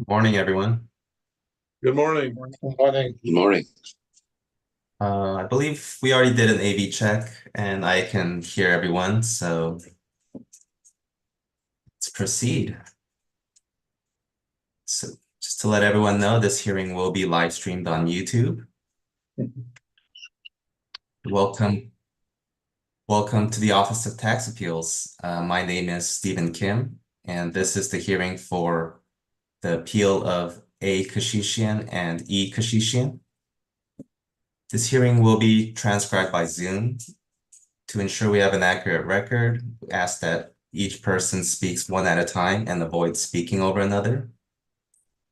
Morning, everyone. Good morning. Good morning. Good morning. I believe we already did an AV check and I can hear everyone, so let's proceed. So just to let everyone know, this hearing will be live streamed on YouTube. Welcome. Welcome to the Office of Tax Appeals. My name is Stephen Kim, and this is the hearing for the appeal of A. Keshishian and E. Keshishian. This hearing will be transcribed by Zoom. To ensure we have an accurate record, we ask that each person speaks one at a time and avoid speaking over another.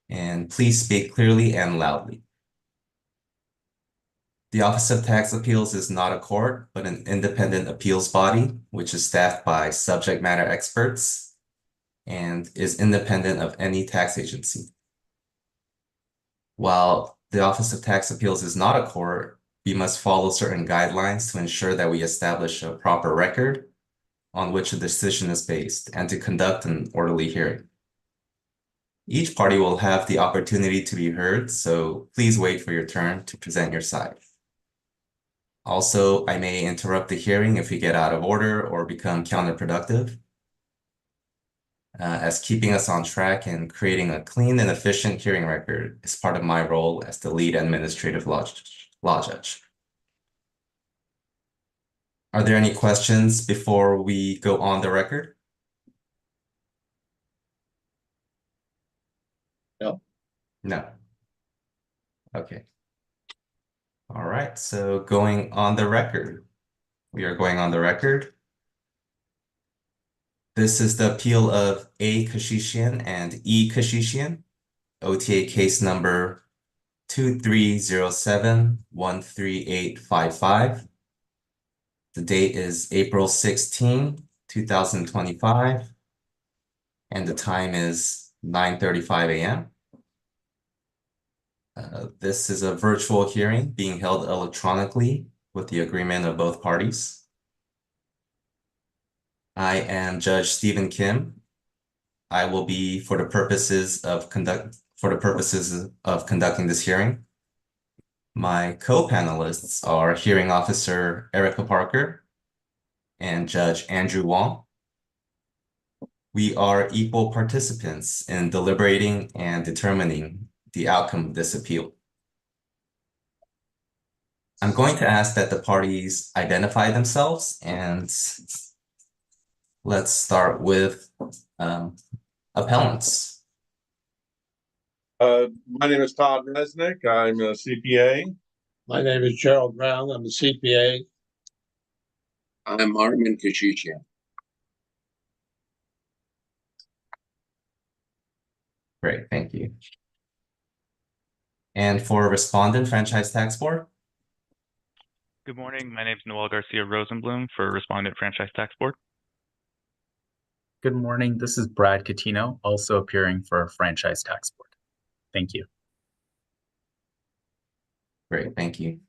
And please speak clearly and loudly. The Office of Tax Appeals is not a court, but an independent appeals body, which is staffed by subject matter experts and is independent of any tax agency. While the Office of Tax Appeals is not a court, we must follow certain guidelines to ensure that we establish a proper record on which a decision is based and to conduct an orderly hearing. Each party will have the opportunity to be heard, so please wait for your turn to present your side. Also, I may interrupt the hearing if we get out of order or become counterproductive, as keeping us on track and creating a clean and efficient hearing record is part of my role as the lead administrative law judge. Are there any questions before we go on the record? No. No. Okay. All right, so going on the record. We are going on the record. This is the appeal of A. Keshishian and E. Keshishian, OTA case number 2307-13855. The date is April 16, 2025, and the time is 9:35 a.m. This is a virtual hearing being held electronically with the agreement of both parties. I am Judge Stephen Kim. I will be for the purposes of conducting this hearing. My co-panelists are Hearing Officer Erica Parker and Judge Andrew Wong. We are equal participants in deliberating and determining the outcome of this appeal. I'm going to ask that the parties identify themselves, and let's start with appellants. My name is Todd Resnick. I'm a CPA. My name is Gerald Brown. I'm a CPA. I'm Martin Keshishian. Great, thank you. And for Respondent Franchise Tax Board? Good morning. My name is Noel Garcia Rosenblum for Respondent Franchise Tax Board. Good morning. This is Brad Catino, also appearing for Franchise Tax Board. Thank you. Great, thank you.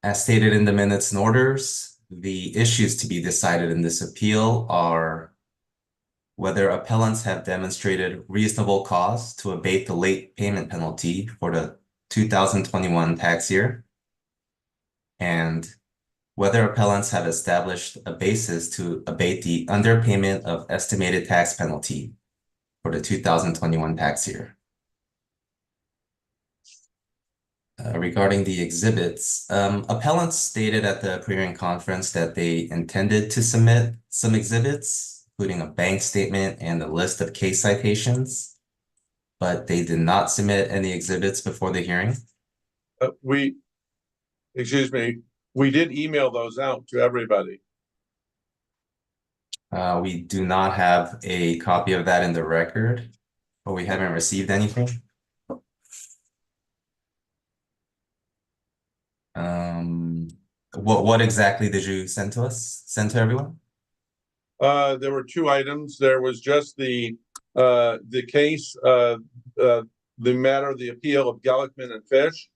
As stated in the minutes and orders, the issues to be decided in this appeal are whether appellants have demonstrated reasonable cause to abate the late payment penalty for the 2021 tax year, and whether appellants have established a basis to abate the underpayment of estimated tax penalty for the 2021 tax year. Regarding the exhibits, appellants stated at the pre-hearing conference that they intended to submit some exhibits, including a bank statement and a list of case citations, but they did not submit any exhibits before the hearing. Excuse me, we did email those out to everybody. We do not have a copy of that in the record, but we haven't received anything. What exactly did you send to us? Send to everyone? There were two items. There was just the case, the matter, the appeal of Gellickman and Fish,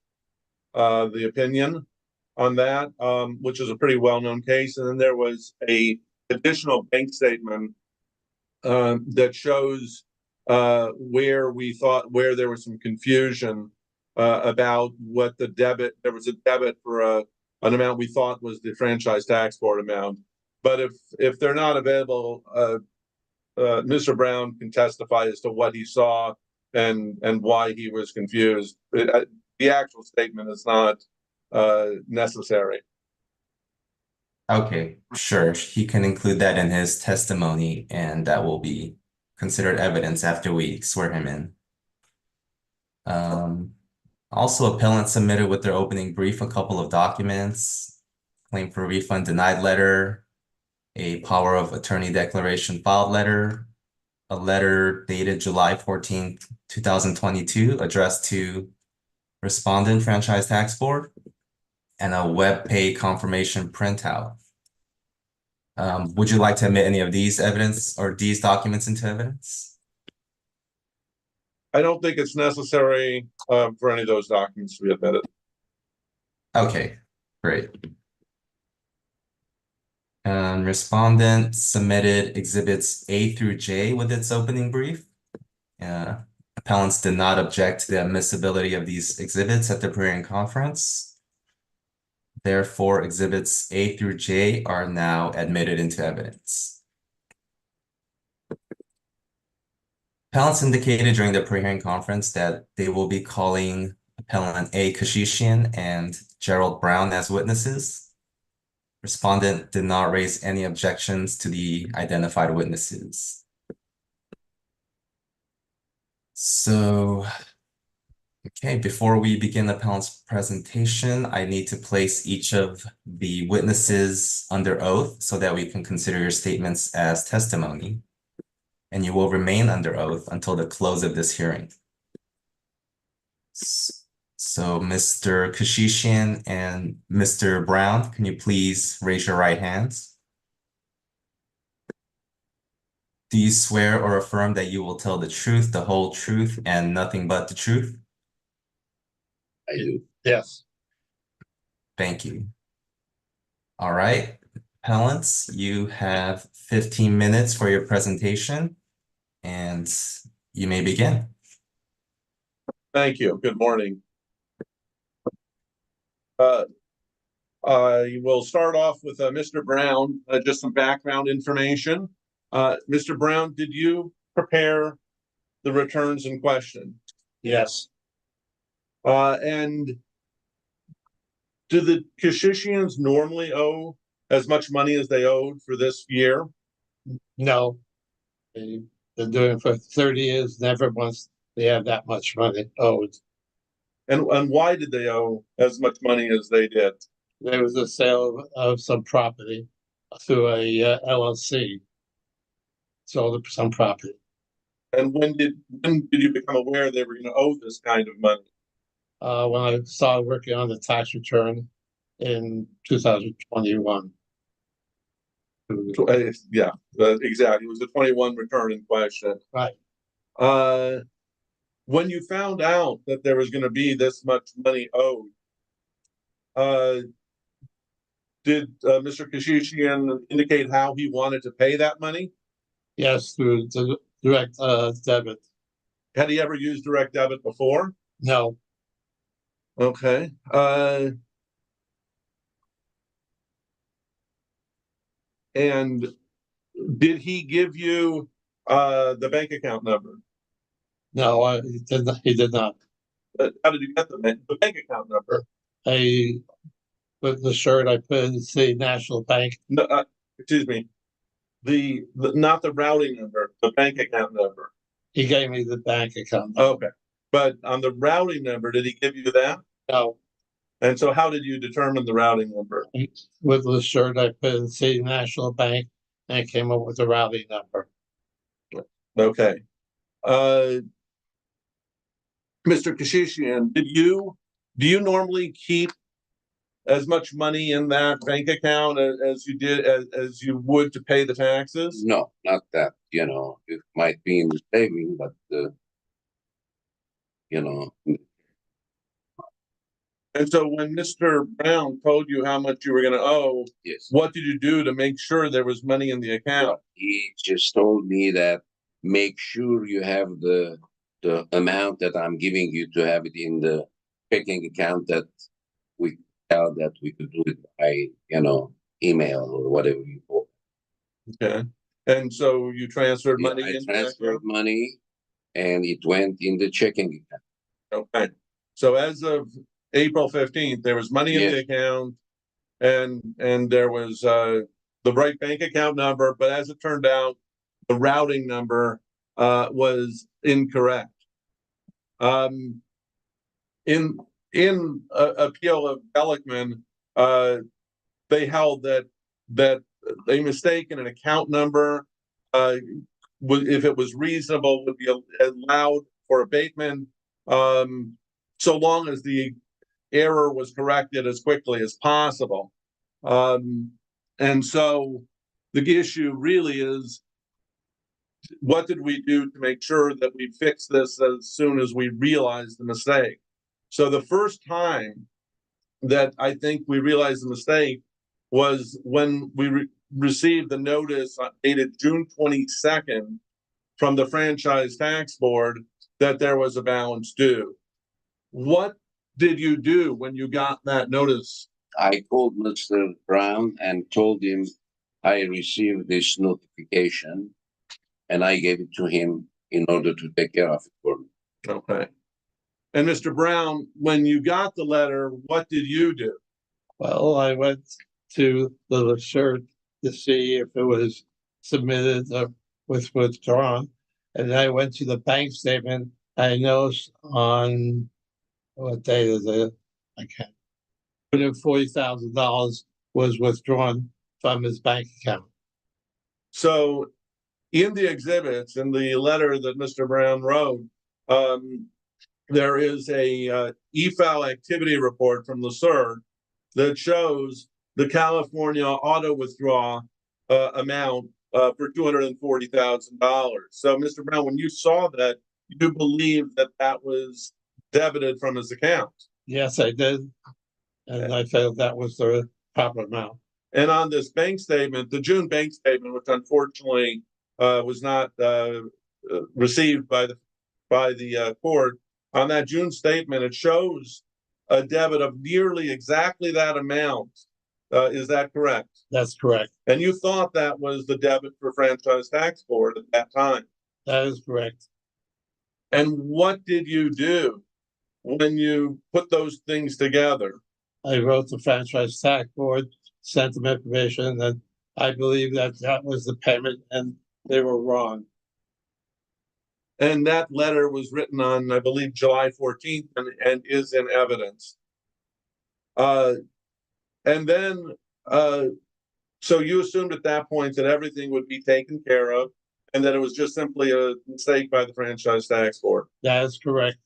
the opinion on that, which is a pretty well-known case. And then there was a additional bank statement that shows where there was some confusion about what the debit, there was a debit for an amount we thought was the franchise tax board amount. But if they're not available, Mr. Brown can testify as to what he saw and why he was confused. The actual statement is not necessary. Okay, sure. He can include that in his testimony, and that will be considered evidence after we swear him in. Also, appellant submitted with their opening brief a couple of documents, claim for refund denied letter, a power of attorney declaration filed letter, a letter dated July 14th, 2022, addressed to respondent franchise tax board, and a web pay confirmation printout. Would you like to admit any of these evidence or these documents into evidence? I don't think it's necessary for any of those documents to be admitted. Okay, great. Respondent submitted exhibits A through J with its opening brief. Appellants did not object to the admissibility of these exhibits at the pre-hearing conference. Therefore, exhibits A through J are now admitted into evidence. Appellants indicated during the pre-hearing conference that they will be calling appellant A. Keshishian and Gerald Brown as witnesses. Respondent did not raise any objections to the identified witnesses. So, okay, before we begin the appellant's presentation, I need to place each of the witnesses under oath so that we can consider your statements as testimony. And you will remain under oath until the close of this hearing. So, Mr. Keshishian and Mr. Brown, can you please raise your right hands? Do you swear or affirm that you will tell the truth, the whole truth, and nothing but the truth? I do. Yes. Thank you. All right, appellants, you have 15 minutes for your presentation, and you may begin. Thank you. Good morning. I will start off with Mr. Brown, just some background information. Mr. Brown, did you prepare the returns in question? Yes. And do the Keshishians normally owe as much money as they owed for this year? No. They've been doing it for 30 years. Never once they have that much money owed. And why did they owe as much money as they did? There was a sale of some property through a LLC. Sold some property. And when did you become aware they were going to owe this kind of money? When I started working on the tax return in 2021. Yeah, exactly. It was the 21 return in question. Right. When you found out that there was going to be this much money owed, did Mr. Keshishian indicate how he wanted to pay that money? Yes, through the direct debit. Had he ever used direct debit before? No. Okay. And did he give you the bank account number? No, he did not. How did you get the bank account number? With the shirt I put in the National Bank. No, excuse me. The not the routing number, the bank account number. He gave me the bank account. Okay. But on the routing number, did he give you that? No. And so how did you determine the routing number? With the shirt I put in the National Bank and came up with the routing number. Okay. Mr. Keshishian, do you normally keep as much money in that bank account as you did as you would to pay the taxes? No, not that. It might be in the saving, but And so when Mr. Brown told you how much you were going to owe, yes. what did you do to make sure there was money in the account? He just told me that make sure you have the amount that I'm giving you to have it in the checking account that we tell that we could do it by, email or whatever you call it. Okay. And so you transferred Yeah, money I into that transferred account? money and it went in the checking account. Okay. So as of April 15th, there was money in the account and there was the right bank account number, but as it turned out, the routing number was incorrect. In appeal of Ehrlichman, they held that a mistake in an account number, if it was reasonable, would be allowed for abatement, so long as the error was corrected as quickly as possible. And so the issue really is, what did we do to make sure that we fix this as soon as we realized the mistake? So the first time that I think we realized the mistake was when we received the notice dated June 22nd from the Franchise Tax Board that there was a balance due. What did you do when you got that notice? I called Mr. Brown and told him I received this notification and I gave it to him in order to take care of it for me. Okay. And Mr. Brown, when you got the letter, what did you do? Well, I went to the cert to see if it was submitted or was withdrawn. And I went to the bank statement. I noticed on what date is it? I can't. $140,000 was withdrawn from his bank account. So in the exhibits, in the letter that Mr. Brown wrote, there is a e-file activity report from the CERT that shows the California auto withdrawal amount for $240,000. So, Mr. Brown, when you saw that, you believe that that was debited from his account? Yes, I did. And I felt that was the proper amount. And on this bank statement, the June bank statement, which unfortunately was not received by the court, on that June statement, it shows a debit of nearly exactly that amount. Is that correct? That's correct. And you thought that was the debit for Franchise Tax Board at that time? That is correct. And what did you do when you put those things together? I wrote the Franchise Tax Board, sent them information, and I believe that that was the payment, and they were wrong. And that letter was written on, I believe, July 14th and is in evidence. And then, so you assumed at that point that everything would be taken care of and that it was just simply a mistake by the Franchise Tax Board. That is correct.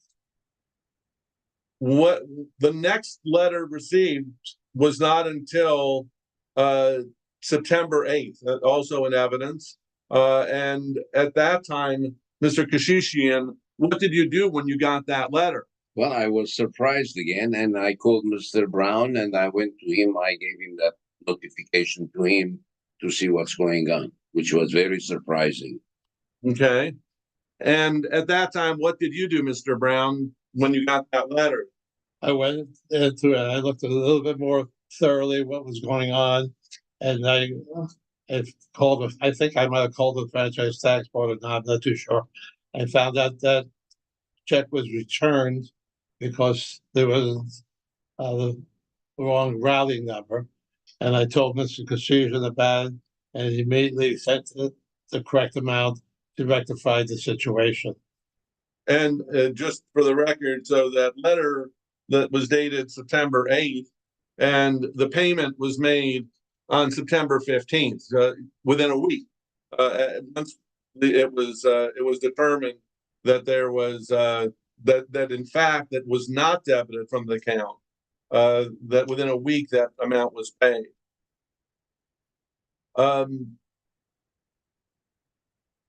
What the next letter received was not until September 8th, also in evidence. And at that time, Mr. Keshishian, what did you do when you got that letter? Well, I was surprised again, and I called Mr. Brown and I went to him. I gave him that notification to him to see what's going on, which was very surprising. Okay. And at that time, what did you do, Mr. Brown, when you got that letter? I went into it. I looked a little bit more thoroughly what was going on, and I called. I think I might have called the Franchise Tax Board or not. I'm not too sure. I found out that check was returned because there was the wrong routing number, and I told Mr. Keshishian about it, and he immediately sent the correct amount to rectify the situation. And just for the record, so that letter that was dated September 8th, and the payment was made on September 15th, within a week. Once it was determined that there was that in fact it was not debited from the account, that within a week that amount was paid.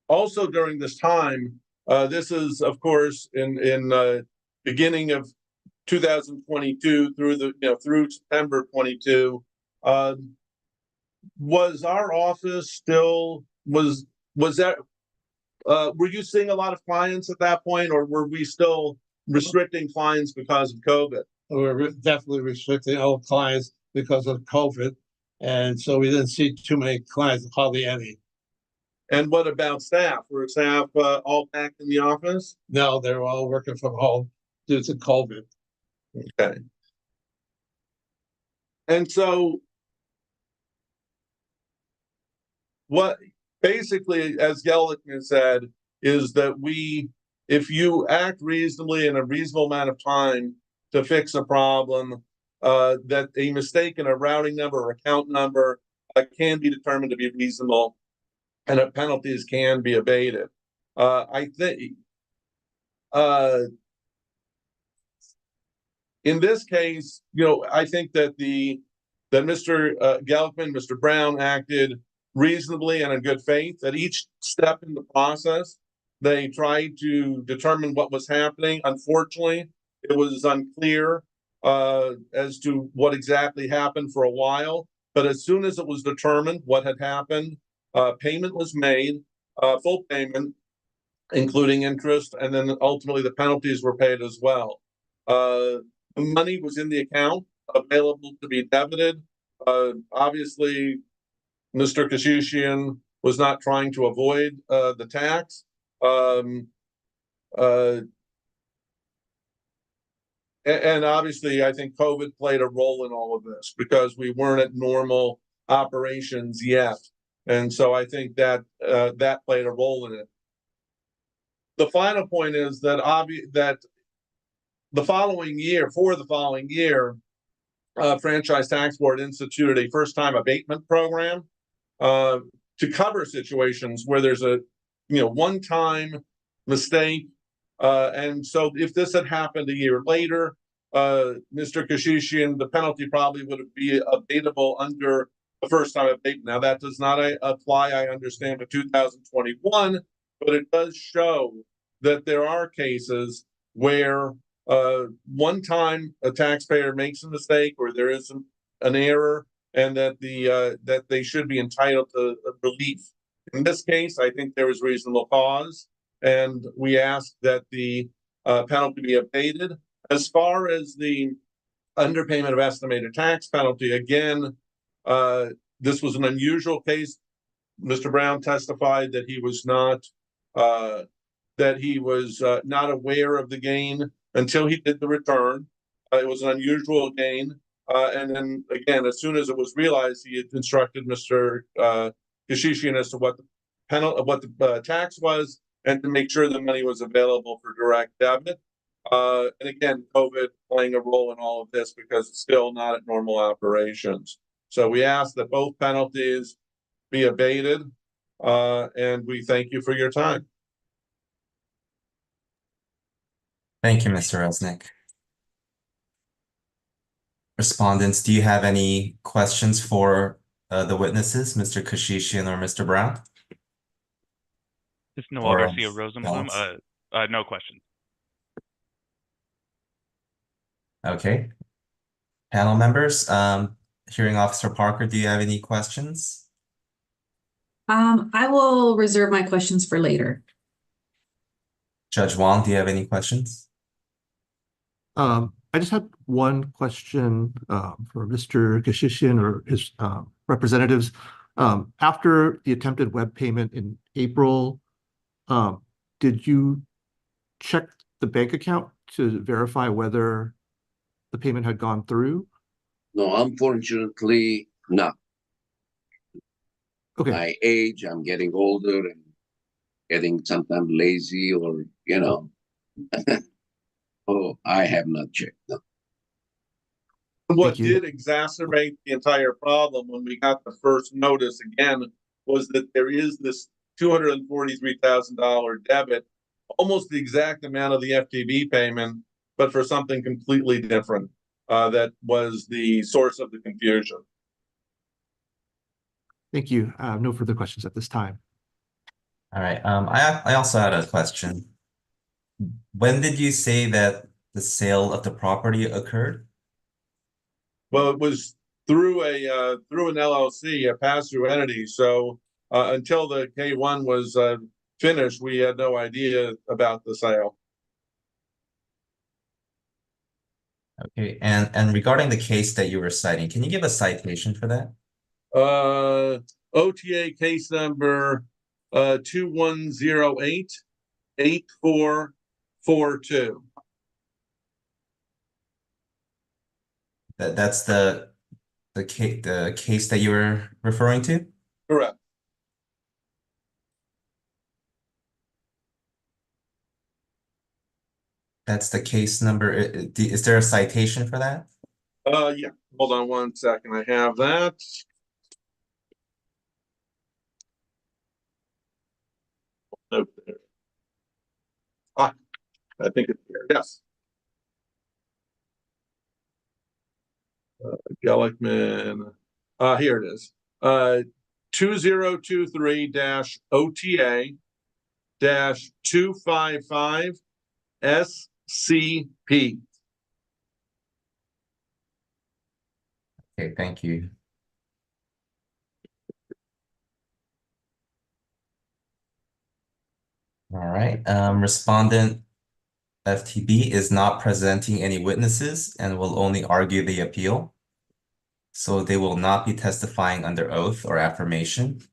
Also during this time, this is of course in beginning of 2022 through September 22. Was our office still was that Were you seeing a lot of clients at that point, or were we still restricting clients because of COVID? We're definitely restricting all clients because of COVID. And so we didn't see too many clients, hardly any. And what about staff? Were staff all back in the office? No, they're all working from home due to COVID. Okay. And so what basically, as Gellickman said, is that if you act reasonably in a reasonable amount of time to fix a problem, that a mistake in a routing number or account number can be determined to be reasonable, and that penalties can be abated. I think in this case, I think that Mr. Gellickman, Mr. Brown acted reasonably and in good faith. At each step in the process, they tried to determine what was happening. Unfortunately, it was unclear as to what exactly happened for a while. But as soon as it was determined what had happened, payment was made, full payment, including interest, and then ultimately the penalties were paid as well. The money was in the account, available to be debited. Obviously, Mr. Keshishian was not trying to avoid the tax. And obviously, I think COVID played a role in all of this because we weren't at normal operations yet. And so I think that that played a role in it. The final point is that the following year, Franchise Tax Board instituted a first-time abatement program to cover situations where there's a one-time mistake. And so if this had happened a year later, Mr. Keshishian, the penalty probably would be abatable under the first-time abatement. Now, that does not apply, I understand, to 2021, but it does show that there are cases where one time a taxpayer makes a mistake or there is an error, and that that they should be entitled to relief. In this case, I think there is reasonable cause, and we ask that the penalty be abated. As far as the underpayment of estimated tax penalty, again, this was an unusual case. Mr. Brown testified that he was not aware of the gain until he did the return. It was an unusual gain. And then again, as soon as it was realized, he had instructed Mr. Keshishian as to what the tax was, and to make sure the money was available for direct debit. And again, COVID playing a role in all of this because it's still not at normal operations. So we ask that both penalties be abated, and we thank you for your time. Thank you, Mr. Resnick. Respondents, do you have any questions for the witnesses, Mr. Keshishian or Mr. Brown? This is Noel Garcia Rosenblum. No questions. Okay. Panel members, Hearing Officer Parker, do you have any questions? I will reserve my questions for later. Judge Wong, do you have any questions? I just had one question for Mr. Keshishian or his representatives. After the attempted web payment in April, did you check the bank account to verify whether the payment had gone through? No, unfortunately, not. Okay. My age, I'm getting older and getting sometimes lazy, or oh, I have not checked. No. What did exacerbate the entire problem when we got the first notice again was that there is this $243,000 debit, almost the exact amount of the FTB payment, but for something completely different. That was the source of the confusion. Thank you. No further questions at this time. All right. I also had a question. When did you say that the sale of the property occurred? Well, it was through an LLC, a pass-through entity. So until the K1 was finished, we had no idea about the sale. Okay, and regarding the case that you were citing, can you give a citation for that? OTA case number 2108-8442. That's the case that you were referring to? Correct. That's the case number. Is there a citation for that? Yeah, hold on one second. I have that. Nope. Ah, I think it's here. Yes. Gellickman. Here it is. 2023-OTA-255 SCP. Okay, thank you. All right, respondent FTB is not presenting any witnesses and will only argue the appeal. So they will not be testifying under oath or affirmation.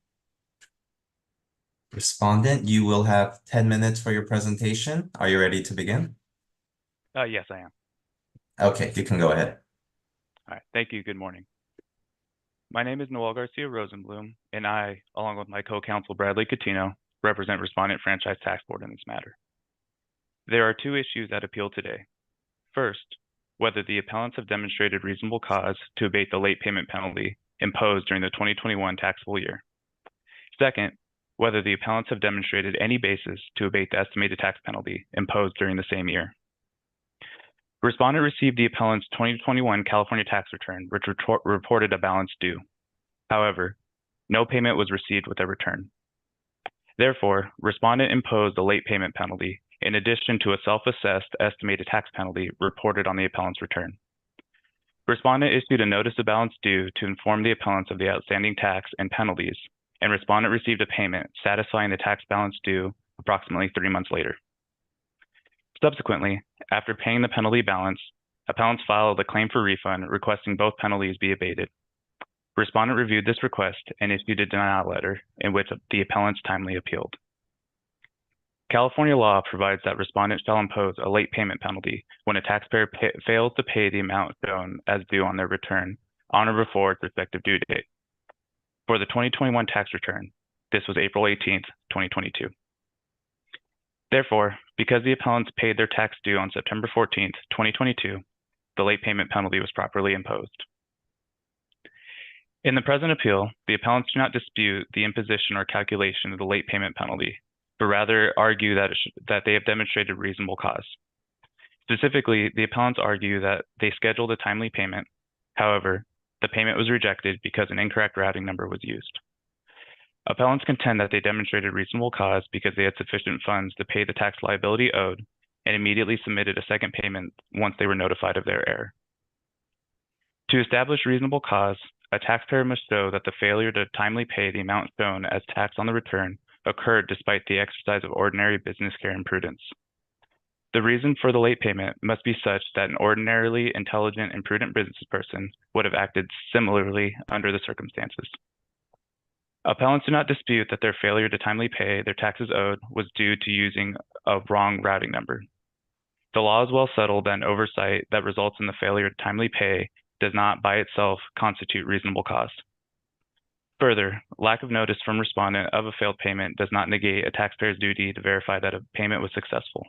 Respondent, you will have 10 minutes for your presentation. Are you ready to begin? Yes, I am. Okay, you can go ahead. All right. Thank you. Good morning. My name is Noel Garcia Rosenblum, and I, along with my co-counsel Bradley Catino, represent Respondent Franchise Tax Board in this matter. There are two issues at appeal today. First, whether the appellants have demonstrated reasonable cause to abate the late payment penalty imposed during the 2021 taxable year. Second, whether the appellants have demonstrated any basis to abate the estimated tax penalty imposed during the same year. Respondent received the appellant's 2021 California tax return, which reported a balance due. However, no payment was received with the return. Therefore, respondent imposed a late payment penalty in addition to a self-assessed estimated tax penalty reported on the appellant's return. Respondent issued a notice of balance due to inform the appellants of the outstanding tax and penalties, and respondent received a payment satisfying the tax balance due approximately 3 months later. Subsequently, after paying the penalty balance, appellants filed a claim for refund requesting both penalties be abated. Respondent reviewed this request and issued a denial letter in which the appellants timely appealed. California law provides that respondent shall impose a late payment penalty when a taxpayer fails to pay the amount shown as due on their return on or before its respective due date. For the 2021 tax return, this was April 18th, 2022. Therefore, because the appellants paid their tax due on September 14th, 2022, the late payment penalty was properly imposed. In the present appeal, the appellants do not dispute the imposition or calculation of the late payment penalty, but rather argue that they have demonstrated reasonable cause. Specifically, the appellants argue that they scheduled a timely payment. However, the payment was rejected because an incorrect routing number was used. Appellants contend that they demonstrated reasonable cause because they had sufficient funds to pay the tax liability owed and immediately submitted a second payment once they were notified of their error. To establish reasonable cause, a taxpayer must show that the failure to timely pay the amount shown as tax on the return occurred despite the exercise of ordinary business care and prudence. The reason for the late payment must be such that an ordinarily intelligent and prudent business person would have acted similarly under the circumstances. Appellants do not dispute that their failure to timely pay their taxes owed was due to using a wrong routing number. The law is well settled that an oversight that results in the failure to timely pay does not by itself constitute reasonable cause. Further, lack of notice from respondent of a failed payment does not negate a taxpayer's duty to verify that a payment was successful.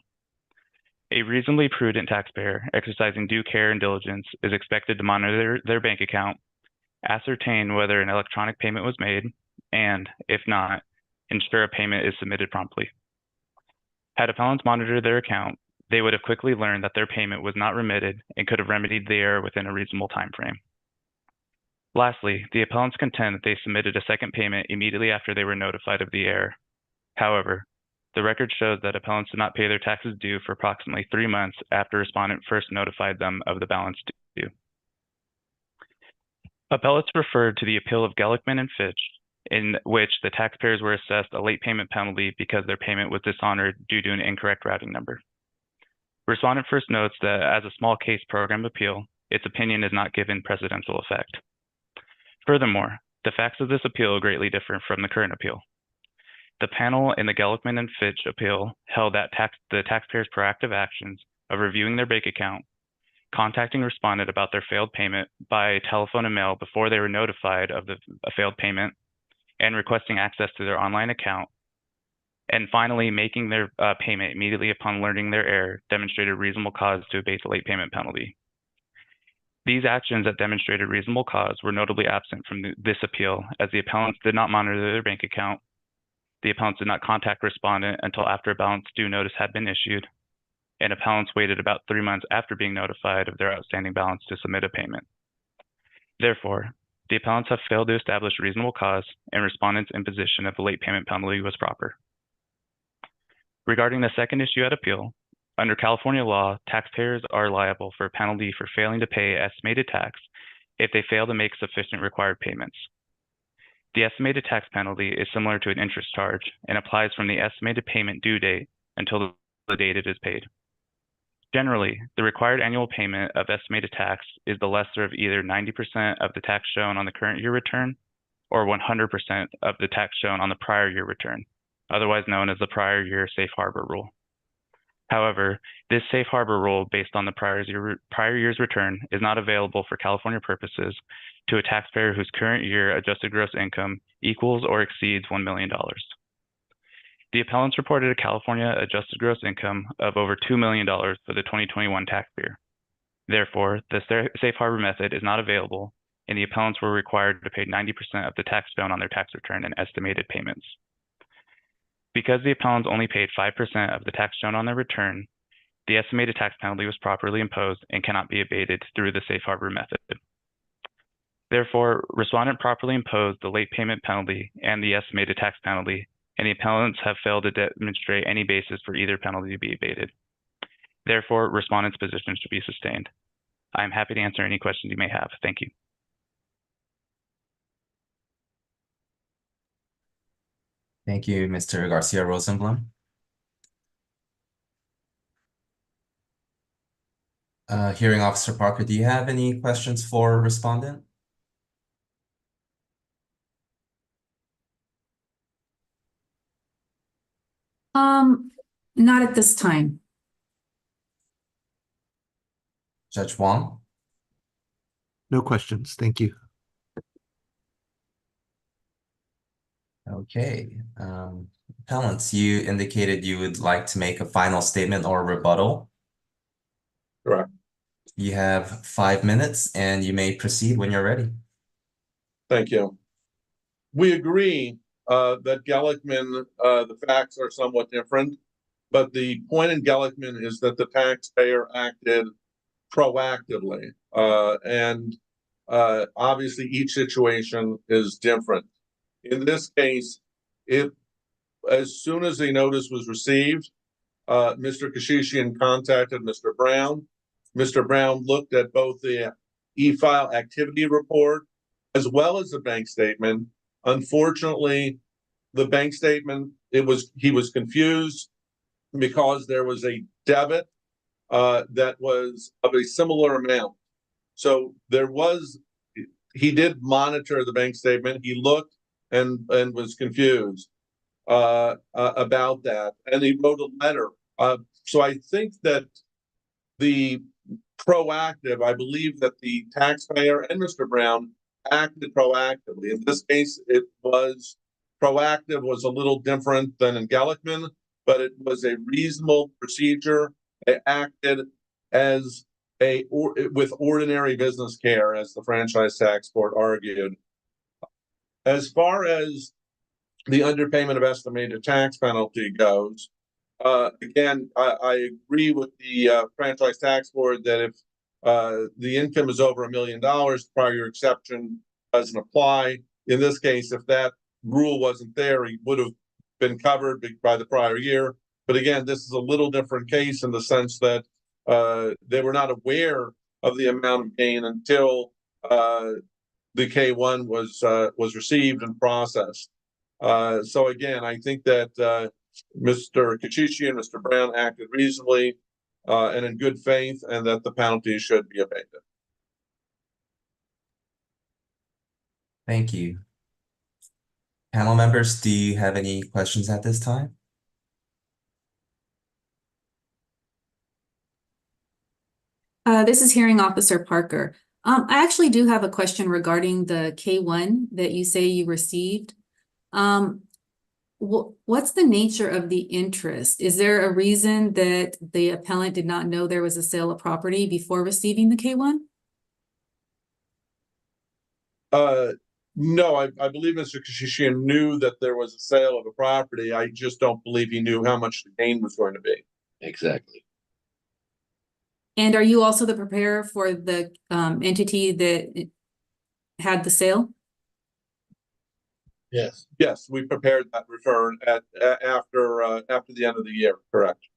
A reasonably prudent taxpayer exercising due care and diligence is expected to monitor their bank account, ascertain whether an electronic payment was made, and, if not, ensure a payment is submitted promptly. Had appellants monitored their account, they would have quickly learned that their payment was not remitted and could have remedied the error within a reasonable time frame. Lastly, the appellants contend that they submitted a second payment immediately after they were notified of the error. However, the record shows that appellants did not pay their taxes due for approximately 3 months after respondent first notified them of the balance due. Appellants referred to the appeal of Gellickman and Fitch in which the taxpayers were assessed a late payment penalty because their payment was dishonored due to an incorrect routing number. Respondent first notes that as a small case program appeal, its opinion is not given precedential effect. Furthermore, the facts of this appeal greatly differ from the current appeal. The panel in the Gellickman and Fitch appeal held that the taxpayers' proactive actions of reviewing their bank account, contacting respondent about their failed payment by telephone and mail before they were notified of a failed payment, and requesting access to their online account, and finally making their payment immediately upon learning their error demonstrated reasonable cause to abate the late payment penalty. These actions that demonstrated reasonable cause were notably absent from this appeal, as the appellants did not monitor their bank account, the appellants did not contact respondent until after a balance due notice had been issued, and appellants waited about 3 months after being notified of their outstanding balance to submit a payment. Therefore, the appellants have failed to establish reasonable cause, and respondent's imposition of the late payment penalty was proper. Regarding the second issue at appeal, under California law, taxpayers are liable for a penalty for failing to pay estimated tax if they fail to make sufficient required payments. The estimated tax penalty is similar to an interest charge and applies from the estimated payment due date until the date it is paid. Generally, the required annual payment of estimated tax is the lesser of either 90% of the tax shown on the current year return or 100% of the tax shown on the prior year return, otherwise known as the prior year safe harbor rule. However, this safe harbor rule based on the prior year's return is not available for California purposes to a taxpayer whose current year adjusted gross income equals or exceeds $1 million. The appellants reported a California adjusted gross income of over $2 million for the 2021 tax year. Therefore, the safe harbor method is not available, and the appellants were required to pay 90% of the tax shown on their tax return in estimated payments. Because the appellants only paid 5% of the tax shown on their return, the estimated tax penalty was properly imposed and cannot be abated through the safe harbor method. Therefore, respondent properly imposed the late payment penalty and the estimated tax penalty, and the appellants have failed to demonstrate any basis for either penalty to be abated. Therefore, respondent's position should be sustained. I am happy to answer any questions you may have. Thank you. Thank you, Mr. Garcia Rosenblum. Hearing Officer Parker, do you have any questions for respondent? Not at this time. Judge Wong? No questions. Thank you. Okay. Appellants, you indicated you would like to make a final statement or rebuttal. Correct. You have 5 minutes and you may proceed when you're ready. Thank you. We agree that Gellickman, the facts are somewhat different, but the point in Gellickman is that the taxpayer acted proactively, and obviously each situation is different. In this case, as soon as the notice was received, Mr. Keshishian contacted Mr. Brown. Mr. Brown looked at both the e-file activity report as well as the bank statement. Unfortunately, the bank statement, he was confused because there was a debit that was of a similar amount. So he did monitor the bank statement. He looked and was confused about that, and he wrote a letter. So I think that the proactive, I believe that the taxpayer and Mr. Brown acted proactively. In this case, it was proactive, was a little different than in Gellickman, but it was a reasonable procedure. It acted as with ordinary business care, as the Franchise Tax Board argued. As far as the underpayment of estimated tax penalty goes, again, I agree with the Franchise Tax Board that if the income is over $1 million, prior year exception doesn't apply. In this case, if that rule wasn't there, he would have been covered by the prior year. But again, this is a little different case in the sense that they were not aware of the amount of gain until the K1 was received and processed. So again, I think that Mr. Keshishian and Mr. Brown acted reasonably and in good faith, and that the penalty should be abated. Thank you. Panel members, do you have any questions at this time? This is Hearing Officer Parker. I actually do have a question regarding the K1 that you say you received. What's the nature of the interest? Is there a reason that the appellant did not know there was a sale of property before receiving the K1? No, I believe Mr. Keshishian knew that there was a sale of a property. I just don't believe he knew how much the gain was going to be. Exactly. And are you also the preparer for the entity that had the sale? Yes. Yes, we prepared that return after the end of the year, correct?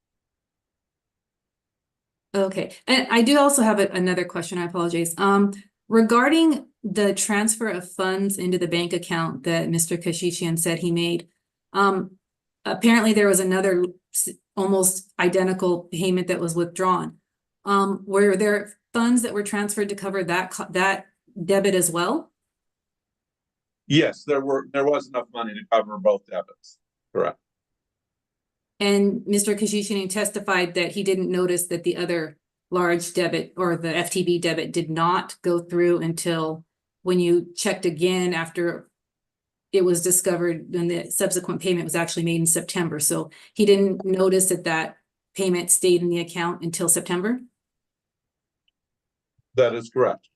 Okay, and I do also have another question, I apologize. Regarding the transfer of funds into the bank account that Mr. Keshishian said he made, apparently there was another almost identical payment that was withdrawn. Were there funds that were transferred to cover that debit as well? Yes, there was enough money to cover both debits, correct? And Mr. Keshishian testified that he didn't notice that the other large debit or the FTB debit did not go through until when you checked again after it was discovered and the subsequent payment was actually made in September. So he didn't notice that payment stayed in the account until September? That is correct.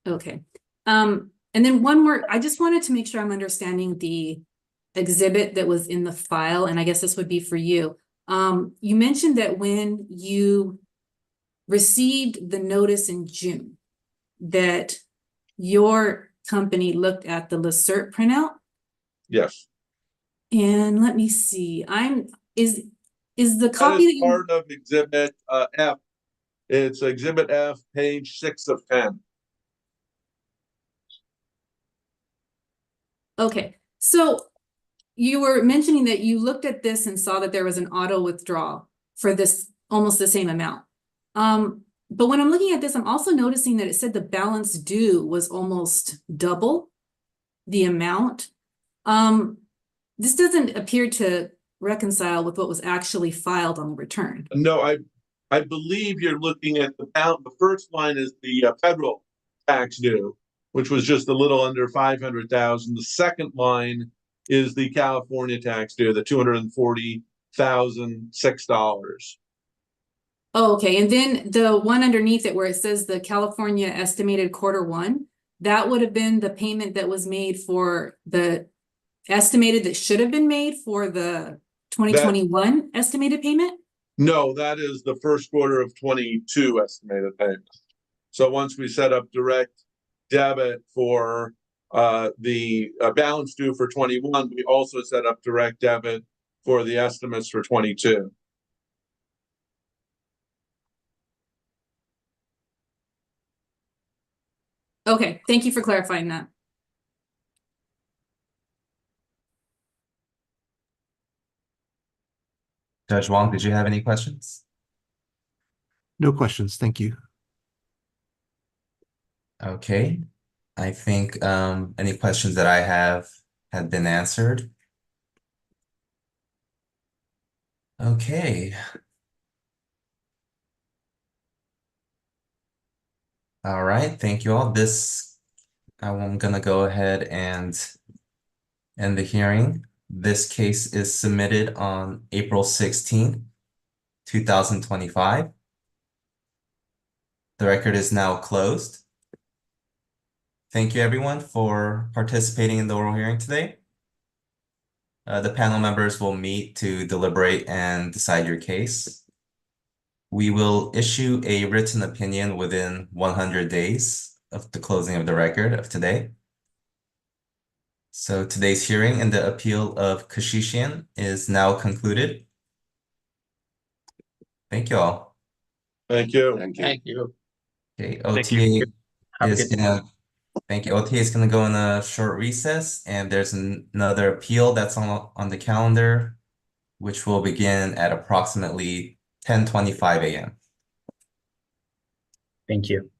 Okay. And then one more, I just wanted to make sure I'm understanding the exhibit that was in the file, and I guess this would be for you. You mentioned that when you received the notice in June, that your company looked at the LaCert printout. Yes. And let me see, is the That copy is part of Exhibit F. It's Exhibit F, page 6 of 10. Okay, so you were mentioning that you looked at this and saw that there was an auto withdrawal for this almost the same amount. But when I'm looking at this, I'm also noticing that it said the balance due was almost double the amount. This doesn't appear to reconcile with what was actually filed on the return. No, I believe you're looking at the first line is the federal tax due, which was just a little under 500,000. The second line is the California tax due, the $240,006. Oh, okay, and then the one underneath it where it says the California estimated Q1, that would have been the payment that was made for the estimated that should have been made for the 2021 estimated payment? No, that is the first quarter of 22 estimated payment. So once we set up direct debit for the balance due for 21, we also set up direct debit for the estimates for 22. Okay, thank you for clarifying that. Judge Wong, did you have any questions? No questions, thank you. Okay, I think any questions that I have been answered. Okay. All right, thank you all. I'm gonna go ahead and end the hearing. This case is submitted on April 16th, 2025. The record is now closed. Thank you everyone for participating in the oral hearing today. The panel members will meet to deliberate and decide your case. We will issue a written opinion within 100 days of the closing of the record of today. So today's hearing in the appeal of Keshishian is now concluded. Thank you all. Thank you. Thank you. Thank you. Okay, Thank you. Have a is good day. gonna, thank you. OTA is gonna go in a short recess, and there's another appeal that's on the calendar, which will begin at approximately 10:25 a.m. Thank you.